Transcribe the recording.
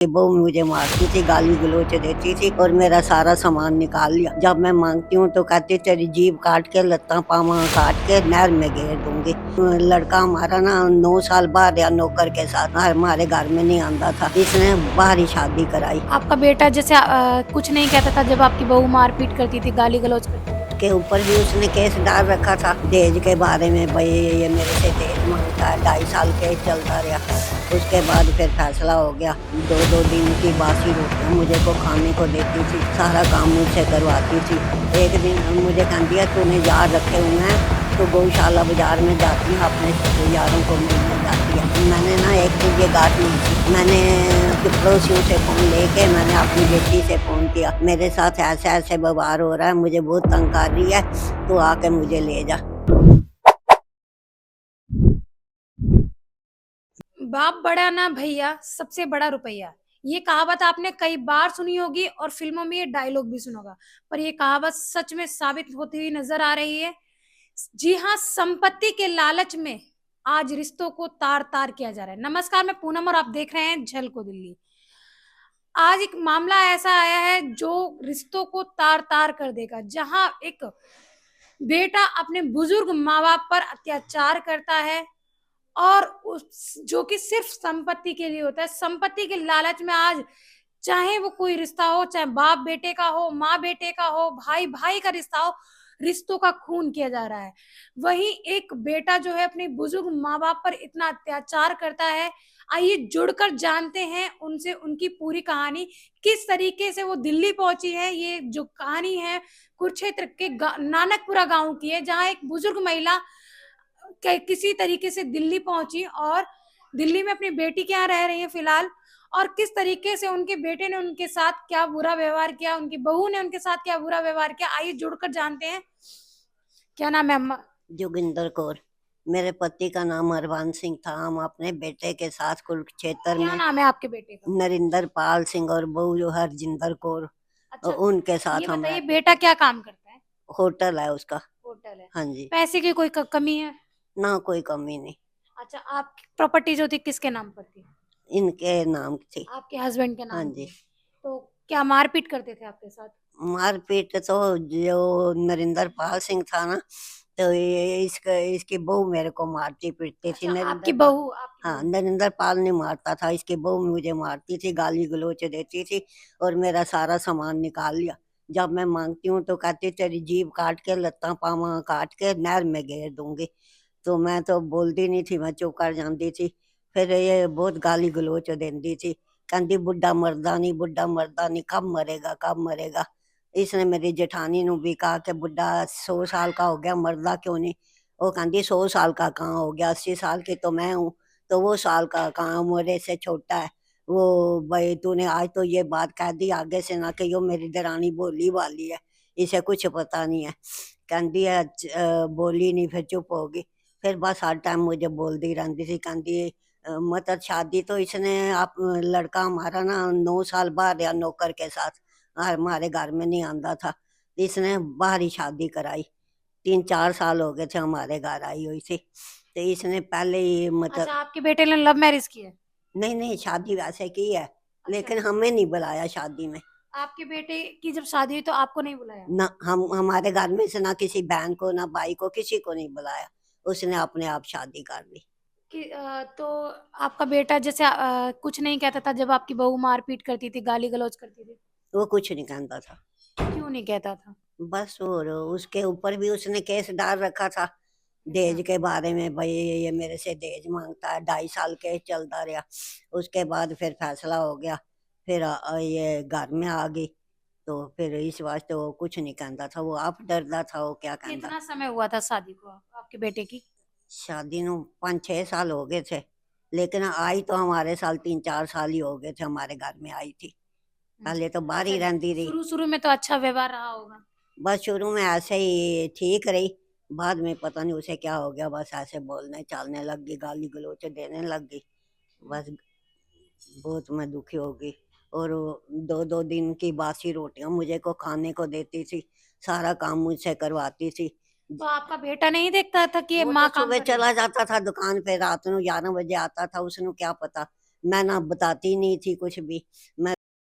बहू मुझे मारती थी, गाली गलौच देती थी और मेरा सारा सामान निकाल लिया। जब मैं मांगती हूँ तो कहती तेरी जीभ काट के लत्ता पावा काट के नहर में घेर दूंगी। लड़का हमारा ना 9 साल बाद या नौकर के साथ हमारे घर में नहीं आंदा था, इसने बाहर ही शादी कराई। आपका बेटा जैसे कुछ नहीं कहता था जब आपकी बहू मारपीट करती थी, गाली गलौज करती थी? के ऊपर भी उसने केस डाल रखा था दहेज के बारे में, भाई ये मेरे से दहेज मांगता है। 2.5 साल केस चलता रहा। उसके बाद फिर फैसला हो गया। 2-2 दिन की बासी रोटियां मुझे को खाने को देती थी, सारा काम मुझसे करवाती थी। एक दिन मुझे कहती है तूने याद रखे हुए हैं तो गौशाला बाजार में जाती हूँ, अपने यारों को मिलने जाती है। मैंने ना एक दिन ये बात नहीं की, मैंने पड़ोसियों से फोन लेके मैंने अपनी बेटी से फोन किया, मेरे साथ ऐसे ऐसे व्यवहार हो रहा है, मुझे बहुत तंग कर रही है, तो आके मुझे ले जा। बाप बड़ा ना भैया, सबसे बड़ा रुपया। ये कहावत आपने कई बार सुनी होगी और फिल्मों में ये डायलॉग भी सुना होगा, पर ये कहावत सच में साबित होती हुई नजर आ रही है। जी हाँ, संपत्ति के लालच में आज रिश्तों को तार तार किया जा रहा है। नमस्कार, मैं पूनम और आप देख रहे हैं झलको दिल्ली। आज एक मामला ऐसा आया है जो रिश्तों को तार तार कर देगा, जहां एक बेटा अपने बुजुर्ग माँ बाप पर अत्याचार करता है और उस जो कि सिर्फ संपत्ति के लिए होता है। संपत्ति के लालच में आज चाहे वो कोई रिश्ता हो, चाहे बाप बेटे का हो, माँ बेटे का हो, भाई भाई का रिश्ता हो, रिश्तों का खून किया जा रहा है। वहीं एक बेटा जो है अपने बुजुर्ग माँ बाप पर इतना अत्याचार करता है। आइए जुड़कर जानते हैं उनसे उनकी पूरी कहानी, किस तरीके से वो दिल्ली पहुंची है। ये जो कहानी है कुरुक्षेत्र के नानकपुरा गांव की है, जहां एक बुजुर्ग महिला किसी तरीके से दिल्ली पहुंची और दिल्ली में अपनी बेटी के यहाँ रह रही है फिलहाल, और किस तरीके से उनके बेटे ने उनके साथ क्या बुरा व्यवहार किया, उनकी बहू ने उनके साथ क्या बुरा व्यवहार किया। आइए जुड़कर जानते हैं। क्या नाम है अम्मा? जोगिंदर कौर। मेरे पति का नाम हरवान सिंह था। हम अपने बेटे के साथ कुरुक्षेत्र क्या में नाम है आपके बेटे का? नरिंदर पाल सिंह और बहू जो हरजिंदर कौर, अच्छा, उनके ये साथ हम बताइए रहते बेटा थे। क्या काम करता है? होटल है उसका। होटल है। हाँ जी। पैसे की कोई कमी है? ना कोई कमी नहीं। अच्छा, आप प्रॉपर्टी जो थी किसके नाम पर थी? इनके नाम थी। आपके हस्बैंड के हाँ नाम जी। थी। तो क्या मारपीट करते थे आपके साथ? मारपीट तो जो नरिंदर पाल सिंह था ना, तो ये इसकी बहू मेरे को मारती पीटती थी। अच्छा, नरिंदर आपकी पाल, बहू, आपकी हाँ, बहू। नरिंदर पाल नहीं मारता था, इसकी बहू मुझे मारती थी, गाली गलौच देती थी और मेरा सारा सामान निकाल लिया। जब मैं मांगती हूँ तो कहती तेरी जीभ काट के लत्ता पावा काट के नहर में घेर दूंगी। तो मैं तो बोलती नहीं थी, मैं चुप कर जाती थी। फिर ये बहुत गाली गलौच देती थी, कहती बुढ़ा मरदा नहीं, कब मरेगा कब मरेगा। इसने मेरी जेठानी नु भी कहा कि बुढ़ा 100 साल का हो गया, मरदा क्यों नहीं। वो कहती 100 साल का कहाँ हो गया, 80 साल की तो मैं हूँ, तो वो साल का कहाँ, मेरे से छोटा है वो। भाई तूने आज तो ये बात कह दी, आगे से ना कि यो मेरी दरानी बोली वाली है, इसे कुछ पता नहीं है। कहती है बोली नहीं, फिर चुप होगी। फिर बस हर टाइम मुझे बोलती रहती थी, कहती मतलब शादी तो इसने आप लड़का हमारा ना 9 साल बाद या नौकर के साथ हमारे घर में नहीं आंदा था, इसने बाहर ही शादी कराई। 3-4 साल हो गए थे हमारे घर आई हुई थी, तो इसने पहले ही अच्छा, मतलब। आपके बेटे ने लव मैरिज की है? नहीं नहीं, शादी वैसे की है, अच्छा, लेकिन हमें नहीं बुलाया शादी में। आपके बेटे की जब शादी हुई तो आपको नहीं बुलाया? ना हम हमारे घर में से ना किसी बहन को ना भाई को किसी को नहीं बुलाया, उसने अपने आप शादी कर ली। तो आपका बेटा जैसे कुछ नहीं कहता था जब आपकी बहू मारपीट करती थी, गाली गलौज करती थी? वो कुछ नहीं कहता था। क्यों नहीं कहता था? बस, और उसके ऊपर भी उसने केस डाल रखा था अच्छा। दहेज के बारे में, भाई ये मेरे से दहेज मांगता है। 2.5 साल केस चलता रहा। उसके बाद फिर फैसला हो गया। फिर ये घर में आ गई, तो फिर इस वास्ते वो कुछ नहीं कहता था, वो आप डरता था वो क्या कहता। कितना समय हुआ था शादी को आपके बेटे की? शादी नु 5-6 साल हो गए थे, लेकिन आई तो हमारे साल 3-4 साल ही हो गए थे, हमारे घर में आई थी। पहले तो बाहर अच्छा, ही रहती रही। शुरू शुरू में तो अच्छा व्यवहार रहा होगा। बस शुरू में ऐसे ही ठीक रही, बाद में पता नहीं उसे क्या हो गया, बस ऐसे बोलने चालने लग गई, गाली गलौच देने लग गई। बस बहुत मैं दुखी हो गई। और 2-2 दिन की बासी रोटियां मुझे को खाने को देती थी, सारा काम मुझसे करवाती थी। तो आपका बेटा नहीं देखता था कि ये वो तो माँ काम सुबह कर रही चला है? जाता था दुकान पे, रात में 11 बजे आता था, उसने क्या पता मैं ना बताती नहीं थी कुछ भी। मैं